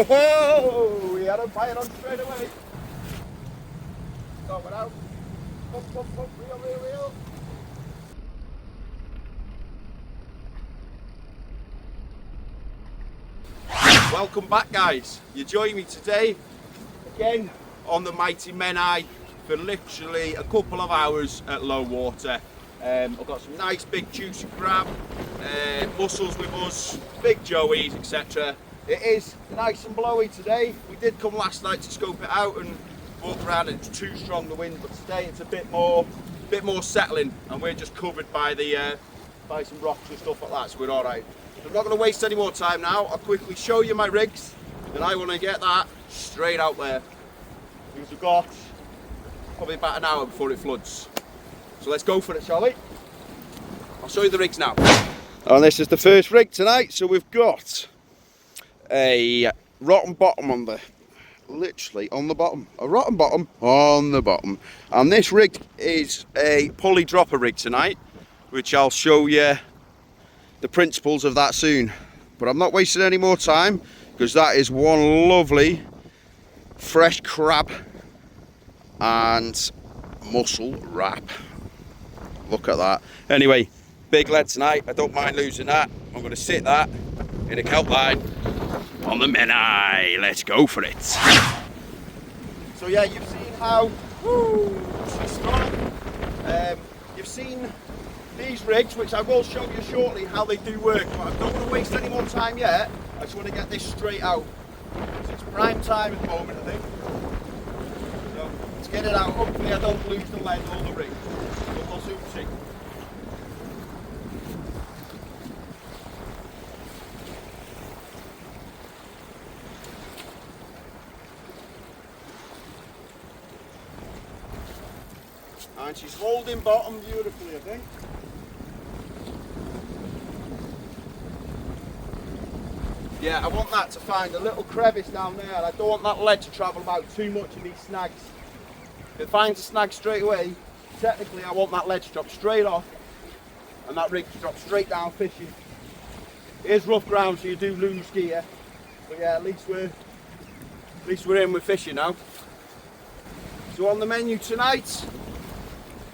Whoa! We had a bite on straight away. Stop it out. Pump, pump, pump, reel, reel, reel. Welcome back, guys. You join me today again on the mighty Menai for literally a couple of hours at low water. I've got some nice big juicy crab, mussels with us, big joeys, etc. It is nice and blowy today. We did come last night to scope it out and walk around, and it's too strong the wind, but today it's a bit more settling, and we're just covered by by some rocks and stuff like that, so we're all right. So I'm not going to waste any more time now. I'll quickly show you my rigs, and I want to get that straight out there because we've got probably about an hour before it floods. So let's go for it, shall we? I'll show you the rigs now. And this is the first rig tonight. So we've got a rotten bottom on the, literally on the bottom, a rotten bottom on the bottom. And this rig is a pulley dropper rig tonight, which I'll show you the principles of that soon. But I'm not wasting any more time because that is one lovely fresh crab and mussel wrap. Look at that. Anyway, big lead tonight. I don't mind losing that. I'm going to sit that in a kelp line on the Menai. Let's go for it. So yeah, you've seen how she's strong. You've seen these rigs, which I will show you shortly how they do work, but I don't want to waste any more time yet. I just want to get this straight out. So it's prime time at the moment, I think. So let's get it out. Hopefully I don't lose the lead or the rig. But we'll soon see. And she's holding bottom beautifully, I think. Yeah, I want that to find a little crevice down there, and I don't want that lead to travel about too much in these snags. If it finds a snag straight away, technically I want that lead to drop straight off and that rig to drop straight down fishing. It is rough ground, so you do lose gear, but yeah, at least we're in with fishing now. So on the menu tonight,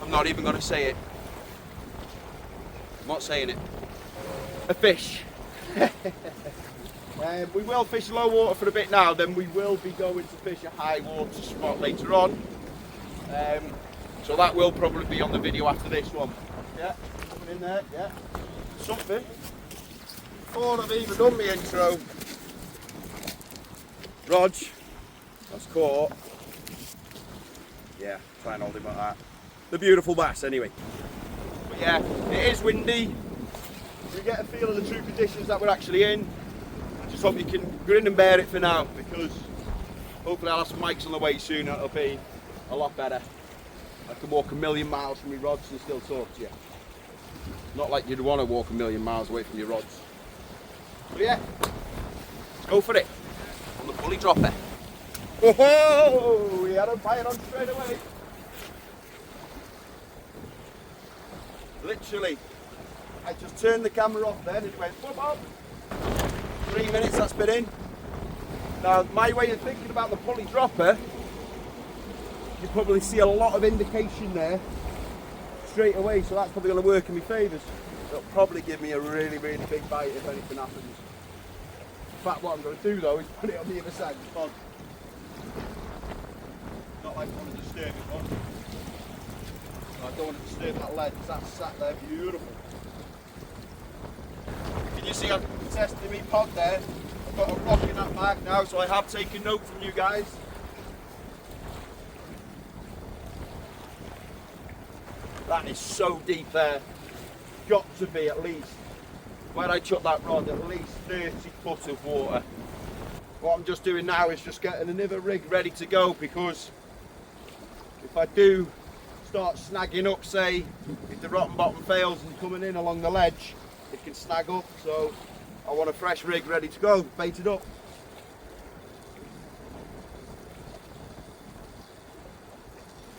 I'm not even going to say it. I'm not saying it. A fish. We will fish low water for a bit now, then we will be going to fish a high water spot later on. So that will probably be on the video after this one. Yeah, something in there, yeah. Something. Oh, I've even done my intro. Rog, that's caught. Yeah, try and hold him like that. The beautiful bass anyway. But yeah, it is windy. We get a feel of the true conditions that we're actually in. I just hope you can grin and bear it for now, because hopefully I'll have some mics on the way soon. It'll be a lot better. I can walk a million miles from my rods and still talk to you. Not like you'd want to walk a million miles away from your rods. But yeah, let's go for it on the pulley dropper. Whoa! We had a bite on straight away. Literally, I just turned the camera off then and it went boop, boop. 3 minutes that's been in. Now my way of thinking about the pulley dropper, you probably see a lot of indication there straight away, so that's probably going to work in my favours. It'll probably give me a really, really big bite if anything happens. In fact, what I'm going to do though is put it on the other side of the pond. Not like I want to disturb it, but I don't want to disturb that lead because that's sat there beautiful. Can you see I'm testing my pod there? I've got a rock in that bag now, so I have taken note from you guys. That is so deep there. Got to be at least, where I chuck that rod, at least 30 foot of water. What I'm just doing now is just getting another rig ready to go, because if I do start snagging up, say, if the rotten bottom fails and coming in along the ledge, it can snag up, so I want a fresh rig ready to go, baited up.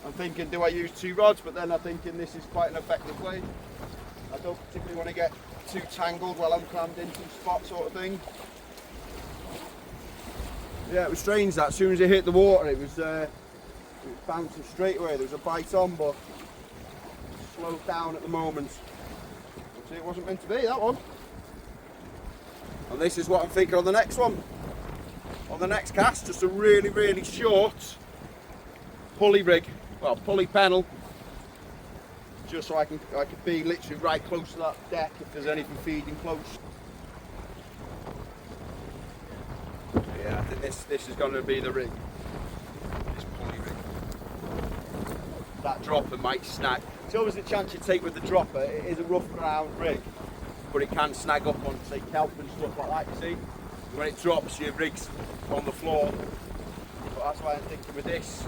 I'm thinking, do I use 2 rods? But then I'm thinking this is quite an effective way. I don't particularly want to get too tangled while I'm crammed into a spot, sort of thing. Yeah, it was strange that as soon as it hit the water, it was bouncing straight away. There was a bite on, but slowed down at the moment. It wasn't meant to be, that one. And this is what I'm thinking on the next one. On the next cast, just a really, really short pulley rig. Well, pulley panel. Just so I could be literally right close to that deck if there's anything feeding close. Yeah, I think this is going to be the rig. This pulley rig. That dropper might snag. It's always a chance you take with the dropper. It is a rough ground rig, but it can snag up on, say, kelp and stuff like that, you see. When it drops, your rig's on the floor. But that's why I'm thinking with this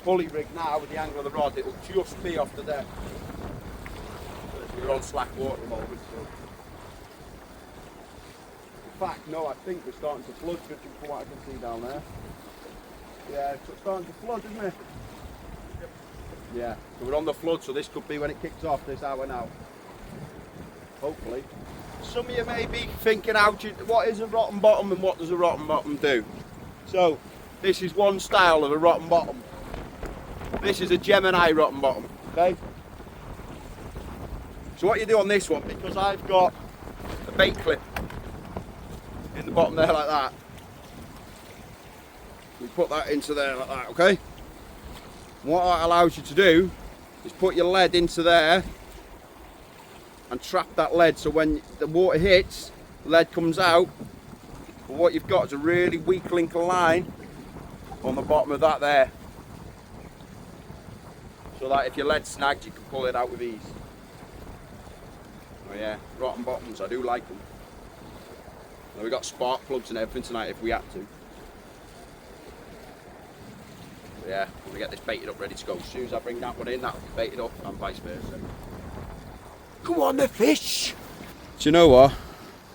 pulley rig now, with the angle of the rod, it'll just be off the deck. We're on slack water at the moment. So. In fact, no, I think we're starting to flood, judging from what I can see down there. Yeah, it's starting to flood, isn't it? Yep. Yeah, so we're on the flood, so this could be when it kicks off this hour now. Hopefully. Some of you may be thinking, what is a rotten bottom and what does a rotten bottom do? So, this is one style of a rotten bottom. This is a Menai rotten bottom, okay? So what you do on this one, because I've got a bait clip in the bottom there like that, we put that into there like that, okay? And what that allows you to do is put your lead into there and trap that lead, so when the water hits, the lead comes out. But what you've got is a really weak link of line on the bottom of that there, so that if your lead snags, you can pull it out with ease. Oh yeah, rotten bottoms, I do like them. Now we got spark plugs and everything tonight if we had to. But yeah, I'm gonna get this baited up ready to go. As soon as I bring that one in, that'll be baited up, and vice versa. Come on, the fish! Do you know what?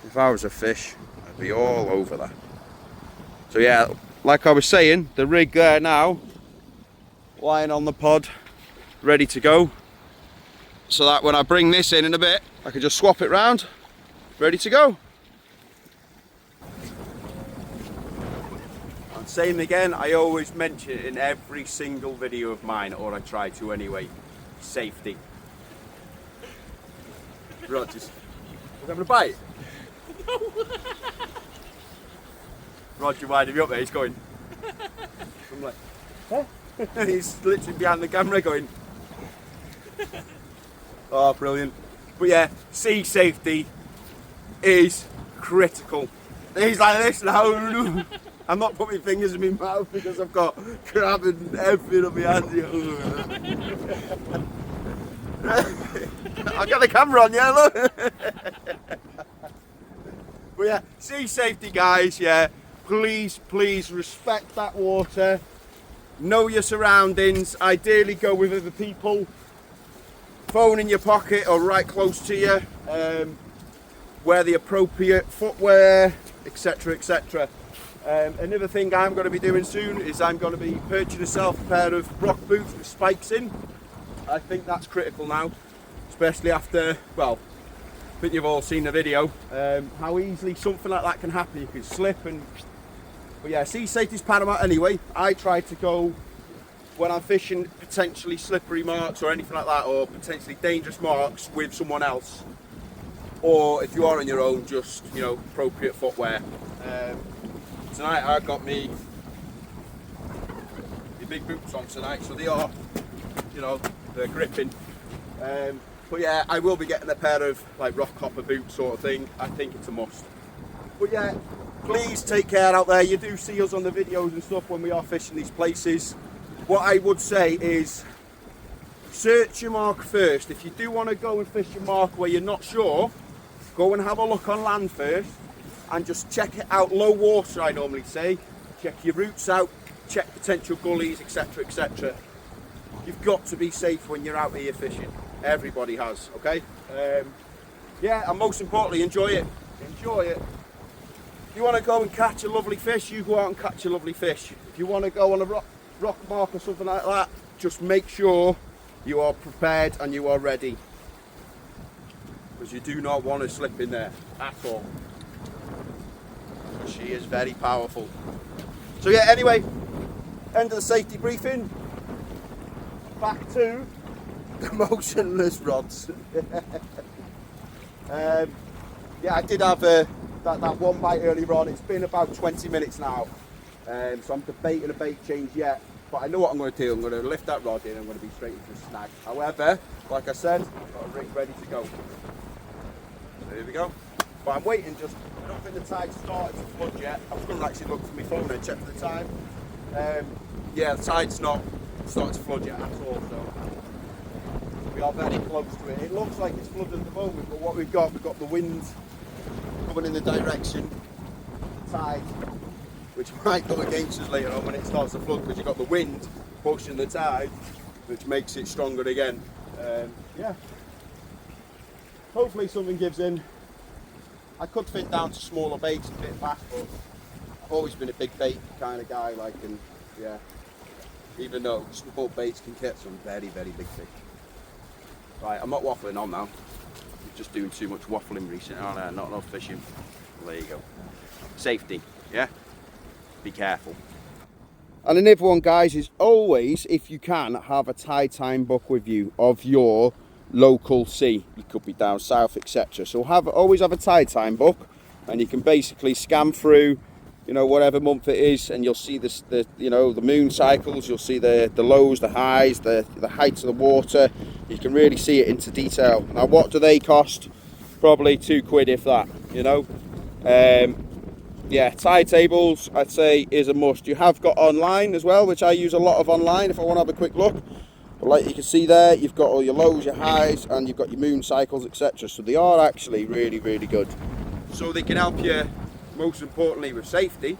If I was a fish, I'd be all over that. So yeah, like I was saying, the rig there now, lying on the pod, ready to go. So that when I bring this in a bit, I can just swap it round, ready to go. And same again, I always mention it in every single video of mine, or I try to anyway, safety. Roger's having a bite? No. Roger winding me up there, he's going. I'm like, huh? He's literally behind the camera going. Oh, brilliant. But yeah, sea safety is critical. He's like this now. I'm not putting my fingers in my mouth because I've got crab and everything on my hands. I've got the camera on, yeah, look. But yeah, sea safety, guys, yeah. Please, please respect that water. Know your surroundings. Ideally go with other people. Phone in your pocket or right close to you. Wear the appropriate footwear, etc, etc. Another thing I'm going to be doing soon is I'm going to be purchasing myself a pair of rock boots with spikes in. I think that's critical now, especially after, well, I think you've all seen the video, how easily something like that can happen. You can slip and, but yeah, sea safety is paramount anyway. I try to go, when I'm fishing potentially slippery marks or anything like that, or potentially dangerous marks with someone else, or if you are on your own, just, you know, appropriate footwear. Tonight I got me big boots on tonight, so they are, you know, they're gripping. But yeah, I will be getting a pair of like rock copper boots sort of thing. I think it's a must. But yeah, please take care out there. You do see us on the videos and stuff when we are fishing these places. What I would say is search your mark first. If you do want to go and fish your mark where you're not sure, go and have a look on land first and just check it out. Low water, I normally say. Check your routes out, check potential gullies, etc, etc. You've got to be safe when you're out here fishing. Everybody has, okay? Yeah, and most importantly, enjoy it. Enjoy it. If you want to go and catch a lovely fish, you go out and catch a lovely fish. If you want to go on a rock mark or something like that, just make sure you are prepared and you are ready. Because you do not want to slip in there at all. She is very powerful. So yeah, anyway, end of the safety briefing. Back to the motionless rods. Yeah, I did have that one bite earlier on. It's been about 20 minutes now, so I'm debating a bait change yet. But I know what I'm going to do. I'm going to lift that rod in and I'm going to be straight into a snag. However, like I said, I've got a rig ready to go. So here we go. But I'm waiting just, I don't think the tide's started to flood yet. I was going to actually look for my phone and check for the time. Yeah, the tide's not starting to flood yet at all, so we are very close to it. It looks like it's flooded at the moment, but what we've got the wind coming in the direction of the tide, which might go against us later on when it starts to flood, because you've got the wind pushing the tide, which makes it stronger again. Yeah, hopefully something gives in. I could fit down to smaller baits and bit back, but I've always been a big bait kind of guy, like, and yeah, even though small baits can catch some very, very big fish. Right, I'm not waffling on now. I'm just doing too much waffling recently. Oh no, not enough fishing. Well, there you go. Safety, yeah? Be careful. And another one, guys, is always, if you can, have a tide time book with you of your local sea. You could be down south, etc. So always have a tide time book, and you can basically scan through, you know, whatever month it is, and you'll see the moon cycles. You'll see the lows, the highs, the heights of the water. You can really see it into detail. Now, what do they cost? Probably £2 if that. You know. Yeah, tide tables, I'd say, is a must. You have got online as well, which I use a lot of online if I want to have a quick look. But like you can see there, you've got all your lows, your highs, and you've got your moon cycles, etc. So they are actually really, really good. So they can help you, most importantly, with safety,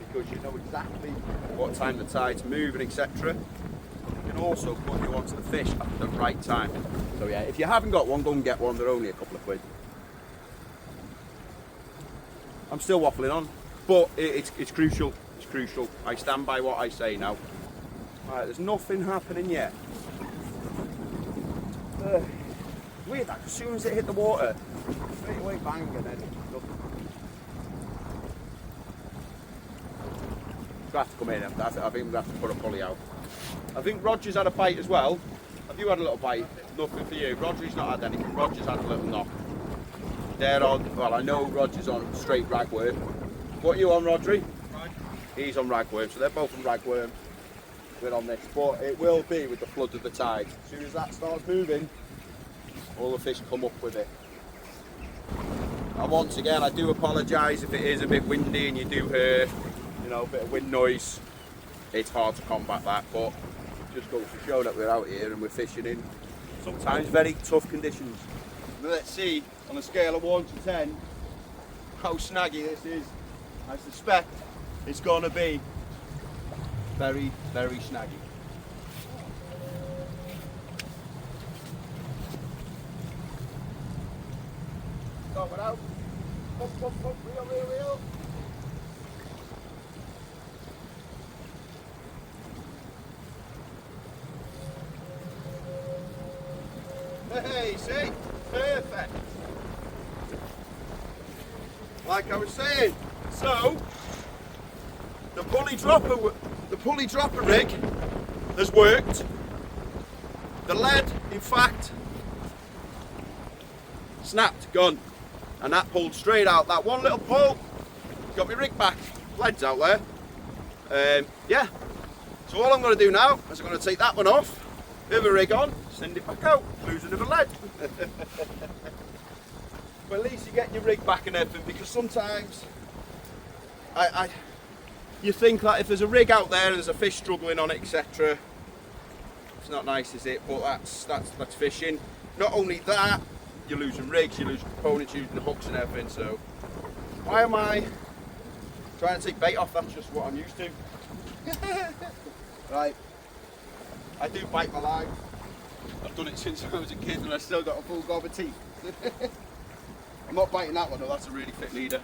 because you know exactly what time the tide's moving, etc. They can also put you onto the fish at the right time. So yeah, if you haven't got one, go and get one. They're only a couple of quid. I'm still waffling on, but it's crucial. It's crucial. I stand by what I say now. Right, there's nothing happening yet. Weird that, as soon as it hit the water, straight away bang, and then nothing. So I have to come in. I think we have to put a pulley out. I think Roger's had a bite as well. Have you had a little bite? Nothing for you. Roger's not had anything. Roger's had a little knock. They're on, well, I know Roger's on straight ragworm. What are you on, Rodri? Right. He's on ragworm, so they're both on ragworm. We're on this, but it will be with the flood of the tide. As soon as that starts moving, all the fish come up with it. And once again, I do apologise if it is a bit windy and you do hear, you know, a bit of wind noise. It's hard to combat that, but it just goes to show that we're out here and we're fishing in sometimes very tough conditions. Let's see, on a scale of 1 to 10, how snaggy this is. I suspect it's going to be very, very snaggy. Stop it out. Up, reel. Hey, see? Perfect. Like I was saying, so the pulley dropper rig has worked. The lead, in fact, snapped, gone, and that pulled straight out. That one little pull got my rig back. Lead's out there. Yeah. So all I'm going to do now is I'm going to take that one off, have a rig on, send it back out, lose another lead. But at least you get your rig back and everything, because sometimes you think that if there's a rig out there and there's a fish struggling on it, etc., it's not nice, is it? But that's fishing. Not only that, you're losing rigs, you're losing components, you're using the hooks and everything. So why am I trying to take bait off? That's just what I'm used to. Right, I do bite my line. I've done it since I was a kid and I still got a full gob of teeth. I'm not biting that one though, that's a really thick leader.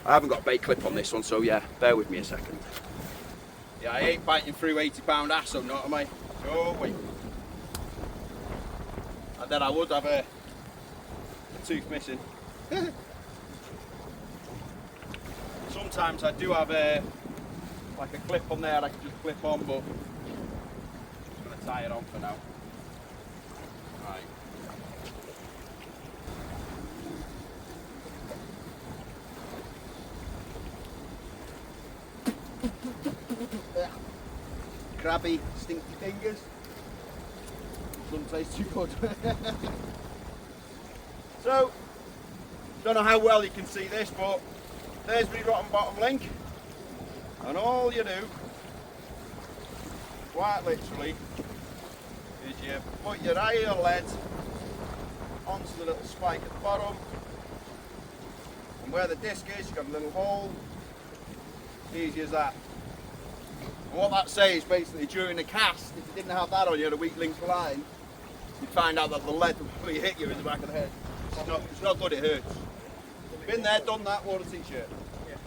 I haven't got a bait clip on this one, so yeah, bear with me a second. Yeah, I ain't biting through 80-pound ass, so not am I? Oh wait. And then I would have a tooth missing. Sometimes I do have like a clip on there I can just clip on, but I'm just going to tie it on for now. Right. Crabby, stinky fingers. Doesn't taste too good. So, don't know how well you can see this, but there's my rotten bottom link. And all you do, quite literally, is you put your eye or lead onto the little spike at the bottom. And where the disc is, you've got a little hole. Easy as that. And what that says basically, during the cast, if you didn't have that on, you had a weak link line, you'd find out that the lead would probably hit you in the back of the head. It's not good, it hurts. Been there, done that, wore a t-shirt. Yeah.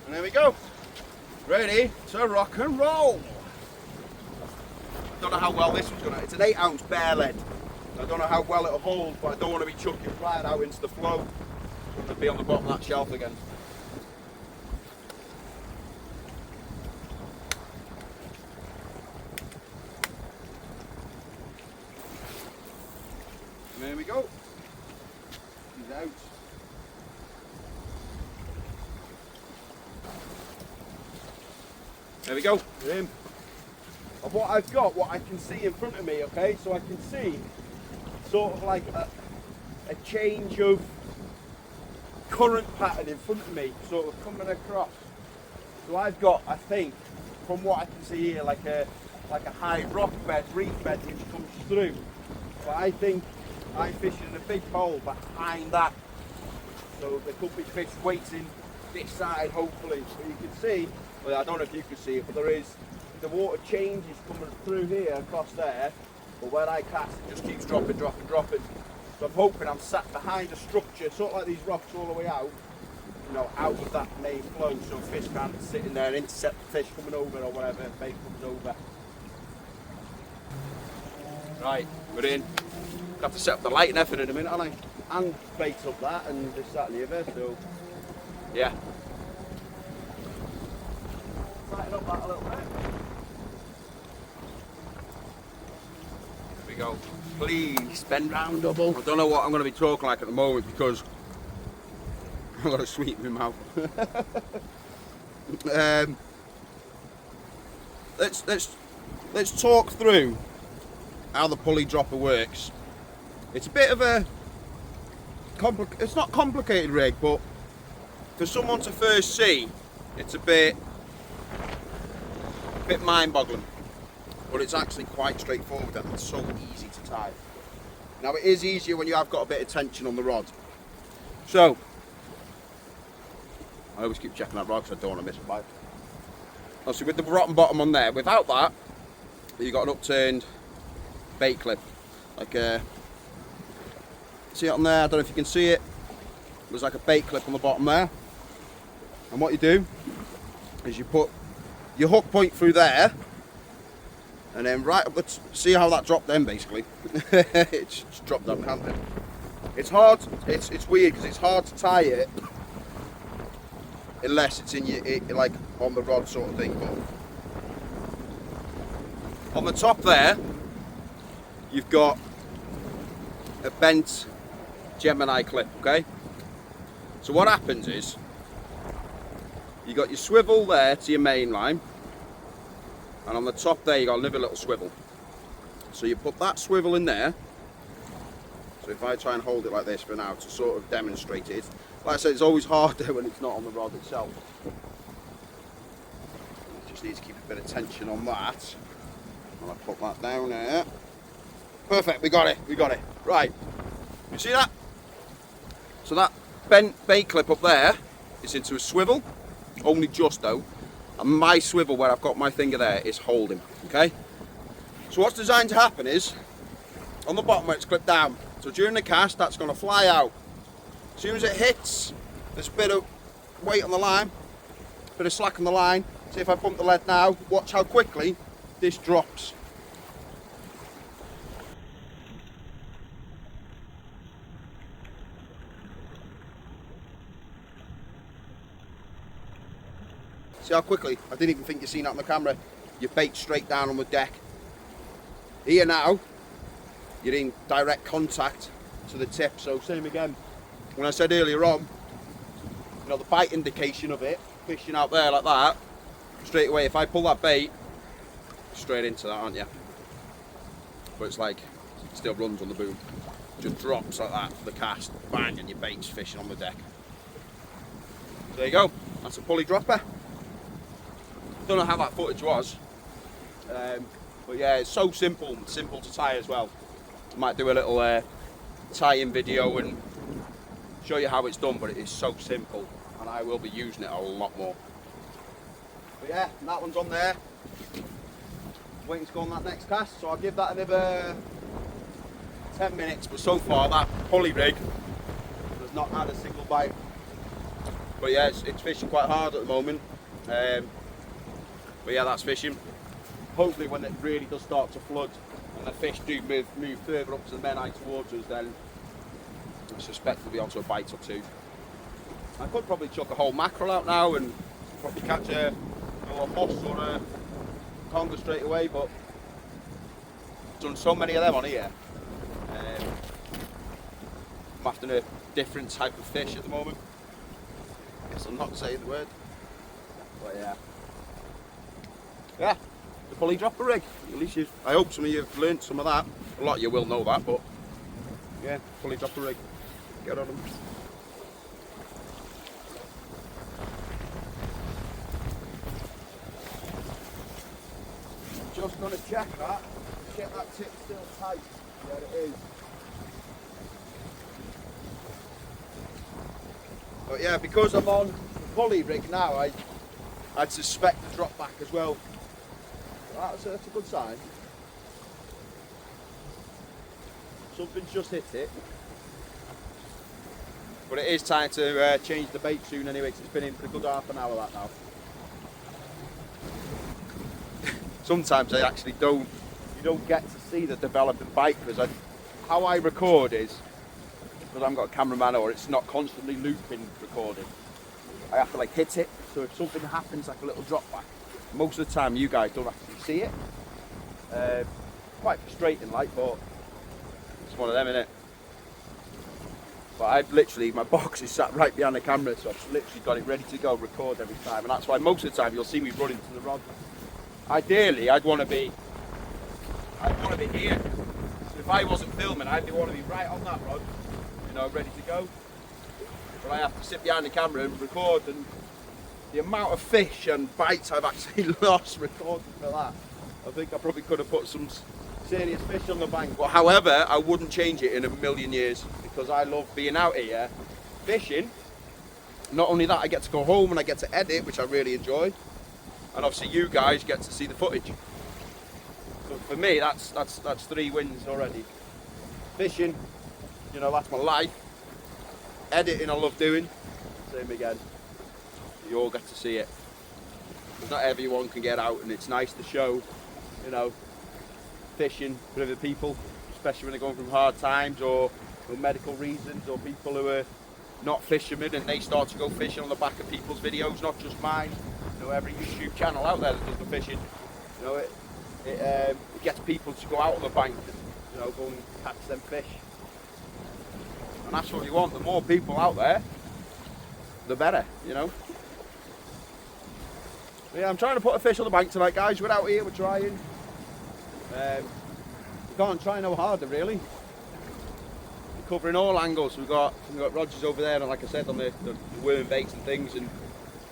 And there we go. Ready to rock and roll. I don't know how well this one's gonna, it's an 8-ounce bare lead. I don't know how well it'll hold, but I don't want to be chucking right out into the flow. It's going to be on the bottom of that shelf again. And there we go. He's out. There we go. And what I've got, what I can see in front of me, okay, so I can see sort of like a change of current pattern in front of me, sort of coming across. So I've got, I think, from what I can see here, like a high rock bed, reef bed which comes through. But I think I'm fishing in a big hole behind that. So there could be fish waiting this side, hopefully. So you can see, well, I don't know if you can see it, but there is, the water changes coming through here across there, but where I cast it just keeps dropping. So I'm hoping I'm sat behind a structure, sort of like these rocks all the way out, you know, out of that main flow, so fish can't sit in there and intercept the fish coming over or whatever, if bait comes over. Right, we're in. Got to set up the lighting effort in a minute, haven't I? And bait up that and this, that and the other, so yeah. Lighten up that a little bit. There we go. Please, bend round double. I don't know what I'm going to be talking like at the moment because I've got a sweet in my mouth. Let's talk through how the pulley dropper works. It's a bit of a it's not complicated rig, but for someone to first see, it's a bit mind-boggling. But it's actually quite straightforward and it's so easy to tie. Now it is easier when you have got a bit of tension on the rod. So I always keep checking that rod because I don't want to miss a bite. Obviously with the rotten bottom on there, without that, you've got an upturned bait clip. Like see it on there? I don't know if you can see it. There's like a bait clip on the bottom there. And what you do is you put your hook point through there, and then right up the see how that dropped then basically. It's just dropped down, can't it? It's hard, it's weird because it's hard to tie it unless it's in your like on the rod sort of thing. But on the top there you've got a bent Menai clip, okay? So what happens is you got your swivel there to your main line, and on the top there you got another little swivel. So you put that swivel in there. So if I try and hold it like this for now to sort of demonstrate it, like I said, it's always harder when it's not on the rod itself. You just need to keep a bit of tension on that. And I put that down there. Perfect, we got it. Right, you see that? So that bent bait clip up there is into a swivel, only just though, and my swivel where I've got my finger there is holding, okay? So what's designed to happen is, on the bottom where it's clipped down, so during the cast that's going to fly out. As soon as it hits, there's a bit of weight on the line, a bit of slack on the line. See if I pump the lead now, watch how quickly this drops. See how quickly? I didn't even think you seen that on the camera. Your bait straight down on the deck. Here now, you're in direct contact to the tip. So same again. When I said earlier on, you know, the bite indication of it, fishing out there like that, straight away, if I pull that bait, straight into that, aren't you? But it's like, it still runs on the boom. Just drops like that for the cast, bang, and your bait's fishing on the deck. There you go, that's a pulley dropper. Don't know how that footage was, but yeah, it's so simple to tie as well. Might do a little tie-in video and show you how it's done, but it is so simple, and I will be using it a lot more. But yeah, that one's on there. Waiting to go on that next cast, so I'll give that another 10 minutes, but so far that pulley rig has not had a single bite. But yeah, it's fishing quite hard at the moment. But yeah, that's fishing. Hopefully when it really does start to flood and the fish do move further up to the Menai towards us, then I suspect we'll be onto a bite or two. I could probably chuck a whole mackerel out now and probably catch a moss or a conger straight away, but I've done so many of them on here. I'm after a different type of fish at the moment. Guess I'm not saying the word. But yeah. Yeah, the pulley dropper rig. At least I hope some of you have learnt some of that. A lot of you will know that, but yeah, pulley dropper rig. Get on them. Just gonna check that tip's still tight. Yeah, it is. But yeah, because I'm on the pulley rig now, I'd suspect the drop back as well. That's a good sign. Something's just hit it. But it is time to change the bait soon anyway, because it's been in for a good half an hour that now. Sometimes I actually you don't get to see the developing bite, because how I record is, because I haven't got a cameraman or it's not constantly looping recording, I have to like hit it, so if something happens like a little drop back, most of the time you guys don't actually see it. Quite frustrating like, but it's one of them, innit? But I've literally, my box is sat right behind the camera, so I've literally got it ready to go, record every time, and that's why most of the time you'll see me running to the rod. Ideally, I'd want to be here. So if I wasn't filming, I'd want to be right on that rod, you know, ready to go. But I have to sit behind the camera and record, and the amount of fish and bites I've actually lost recording for that, I think I probably could have put some serious fish on the bank. But however, I wouldn't change it in a million years, because I love being out here fishing. Not only that, I get to go home and I get to edit, which I really enjoy, and obviously you guys get to see the footage. So for me, that's 3 wins already. Fishing, you know, that's my life. Editing I love doing, same again. You all get to see it. Because not everyone can get out, and it's nice to show, you know, fishing for other people, especially when they're going through hard times or for medical reasons, or people who are not fishermen and they start to go fishing on the back of people's videos, not just mine. You know, every YouTube channel out there that does the fishing, you know, it gets people to go out on the bank and, you know, go and catch them fish. And that's what you want. The more people out there, the better, you know. But yeah, I'm trying to put a fish on the bank tonight, guys. We're out here, we're trying. We can't try no harder, really. We're covering all angles. We've got Roger's over there, and like I said, on the worm baits and things, and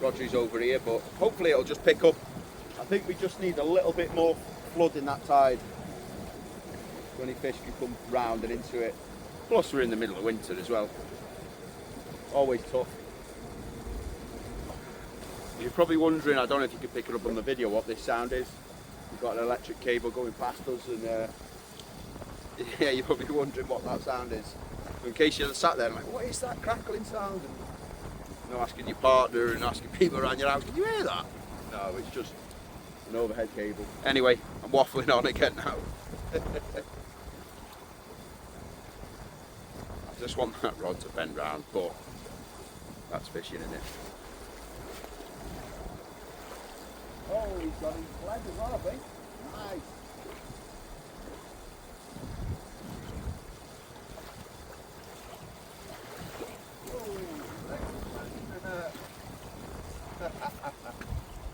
Roger's over here. But hopefully it'll just pick up. I think we just need a little bit more flood in that tide, so any fish can come round and into it. Plus we're in the middle of winter as well. Always tough. You're probably wondering, I don't know if you can pick it up on the video, what this sound is. We've got an electric cable going past us, and yeah, you're probably wondering what that sound is. So in case you're sat there and like, what is that crackling sound? And, you know, asking your partner and asking people around your house, can you hear that? No, it's just an overhead cable. Anyway, I'm waffling on again now. I just want that rod to bend round, but that's fishing, isn't it? Oh, he's got his leg as well, I think. Nice.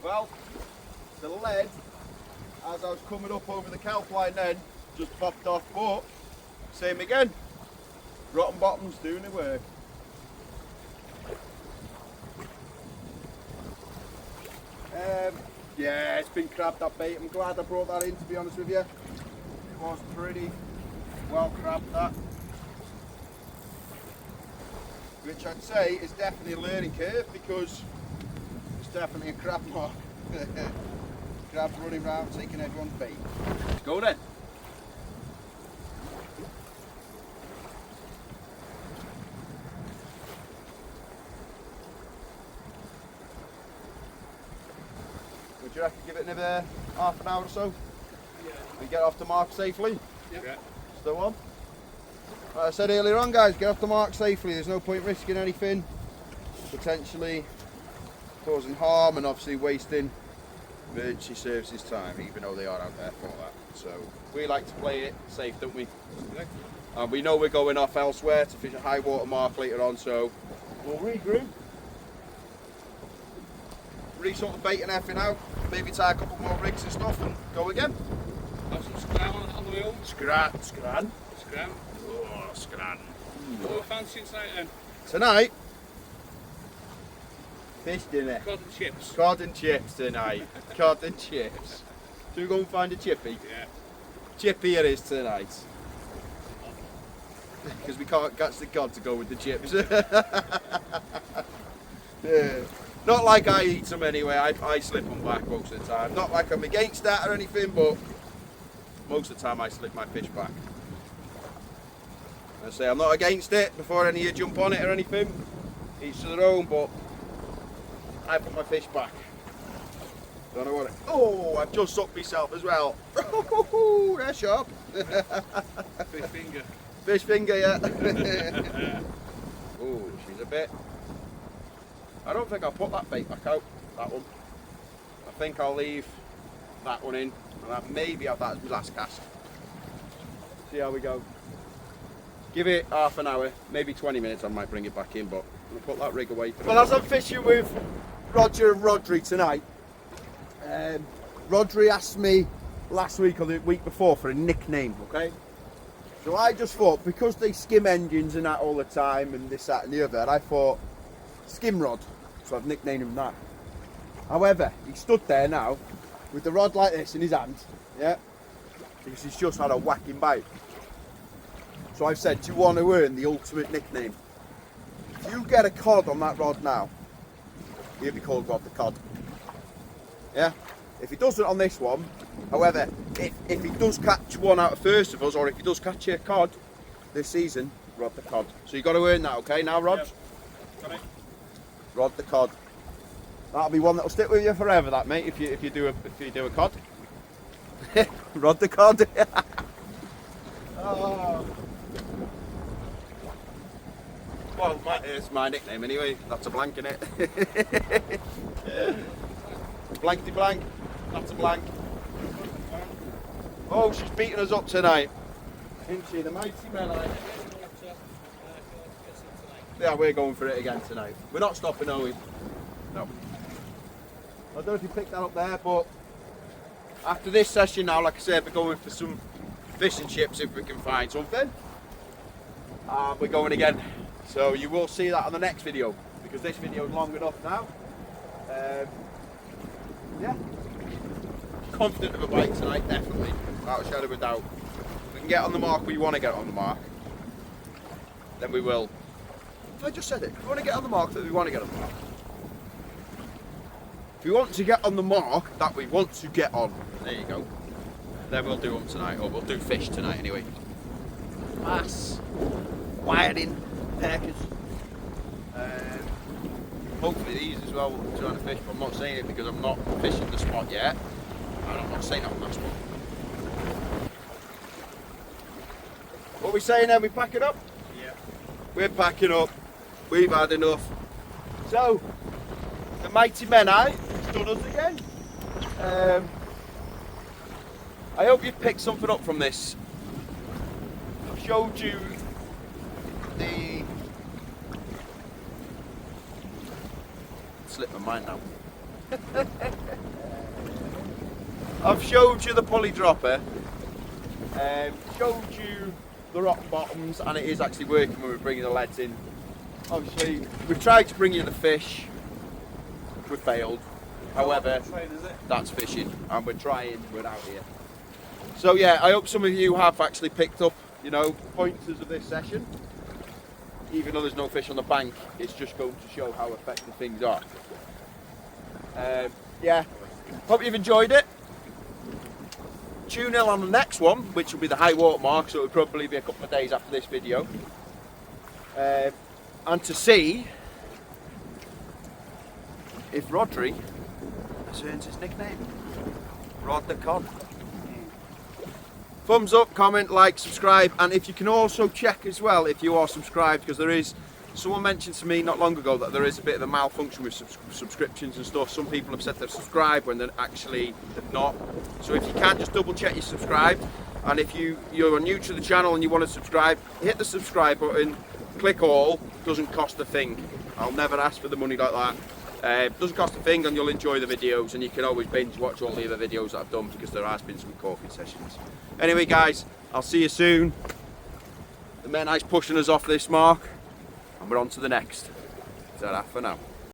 Well, the lead, as I was coming up over the kelp line then, just popped off, but same again. Rotten bottoms doing the work. Yeah, it's been crab, that bait. I'm glad I brought that in, to be honest with you. It was pretty well crabbed, that. Which I'd say is definitely a learning curve, because it's definitely a crab mark. Crabs running around taking everyone's bait. Let's go then. Would you reckon give it another half an hour or so? Yeah. We get off the mark safely? Yeah. Still on? Like I said earlier on, guys, get off the mark safely. There's no point risking anything, potentially causing harm and obviously wasting emergency services time, even though they are out there for that. So we like to play it safe, don't we? Yeah. And we know we're going off elsewhere to fish a high water mark later on, so we'll regroup, resort the bait and everything out, maybe tie a couple more rigs and stuff and go again. Have some scram on the wheel. Scran. Oh, scran. What are we fancying tonight then? Tonight? Fish dinner. Cod and chips. Cod and chips tonight. Cod and chips. Should we go and find a chippy? Yeah. Chippy it is tonight. Because we can't catch the cod to go with the chips. Yeah. Not like I eat them anyway, I slip them back most of the time. Not like I'm against that or anything, but most of the time I slip my fish back. I say I'm not against it before any of you jump on it or anything. Each to their own, but I put my fish back. Don't know what it... Oh, I've just sucked myself as well. Oh, they're sharp. Fish finger. Fish finger, yeah. Oh, she's a bit... I don't think I'll put that bait back out, that one. I think I'll leave that one in, and that maybe have that as my last cast. See how we go. Give it half an hour, maybe 20 minutes, I might bring it back in, but I'm going to put that rig away. Well, as I'm fishing with Roger and Rodri tonight, Rodri asked me last week or the week before for a nickname, okay? So I just thought, because they skim engines and that all the time, and this, that and the other, I thought, Skim Rod, so I've nicknamed him that. However, he stood there now, with the rod like this in his hand, yeah, because he's just had a whacking bite. So I've said, do you want to earn the ultimate nickname? If you get a cod on that rod now, he'll be called Rod the Cod. Yeah? If he doesn't on this one, however, if he does catch one out of first of us, or if he does catch a cod this season, Rod the Cod. So you've got to earn that, okay? Now, Rod? Yep. Rod the Cod. That'll be one that'll stick with you forever, that, mate, if you do a cod. Rod the Cod. Oh. Well, it's my nickname anyway. That's a blank in it. Blankety blank. That's a blank. Oh, she's beating us up tonight. Isn't she? The mighty Menai. Yeah, we're going for it again tonight. We're not stopping, are we? No. I don't know if you picked that up there, but after this session now, like I said, we're going for some fish and chips if we can find something. We're going again. So you will see that on the next video, because this video is long enough now. Yeah. Confident of a bite tonight, definitely. Without a shadow of a doubt. If we can get on the mark we want to get on the mark, then we will. I just said it. If we want to get on the mark that we want to get on the mark. If we want to get on the mark that we want to get on, there you go. Then we'll do them tonight, or we'll do fish tonight anyway. Bass, wiring, perkers. Hopefully these as well will try to fish, but I'm not saying it because I'm not fishing the spot yet. And I'm not saying it on that spot. What are we saying then? We pack it up? Yeah. We're packing up. We've had enough. So, the mighty Menai has done us again. I hope you've picked something up from this. I've showed you the... Slipped my mind now. I've showed you the pulley dropper, showed you the rock bottoms, and it is actually working when we're bringing the leads in. Obviously, we've tried to bring you the fish, we failed. However, that's fishing, and we're trying, we're out here. So yeah, I hope some of you have actually picked up, you know, pointers of this session. Even though there's no fish on the bank, it's just going to show how effective things are. Yeah, hope you've enjoyed it. Tune in on the next one, which will be the high water mark, so it'll probably be a couple of days after this video. And to see if Rodri has earned his nickname, Rod the Cod. Thumbs up, comment, like, subscribe, and if you can also check as well if you are subscribed, because there is, someone mentioned to me not long ago that there is a bit of a malfunction with subscriptions and stuff. Some people have said they've subscribed when they're actually not. So if you can, just double check you're subscribed, and if you're new to the channel and you want to subscribe, hit the subscribe button, click all, doesn't cost a thing. I'll never ask for the money like that. Doesn't cost a thing, and you'll enjoy the videos, and you can always binge watch all the other videos that I've done, because there has been some coffee sessions. Anyway guys, I'll see you soon. The Menai's pushing us off this mark, and we're on to the next. Ta-ra for now.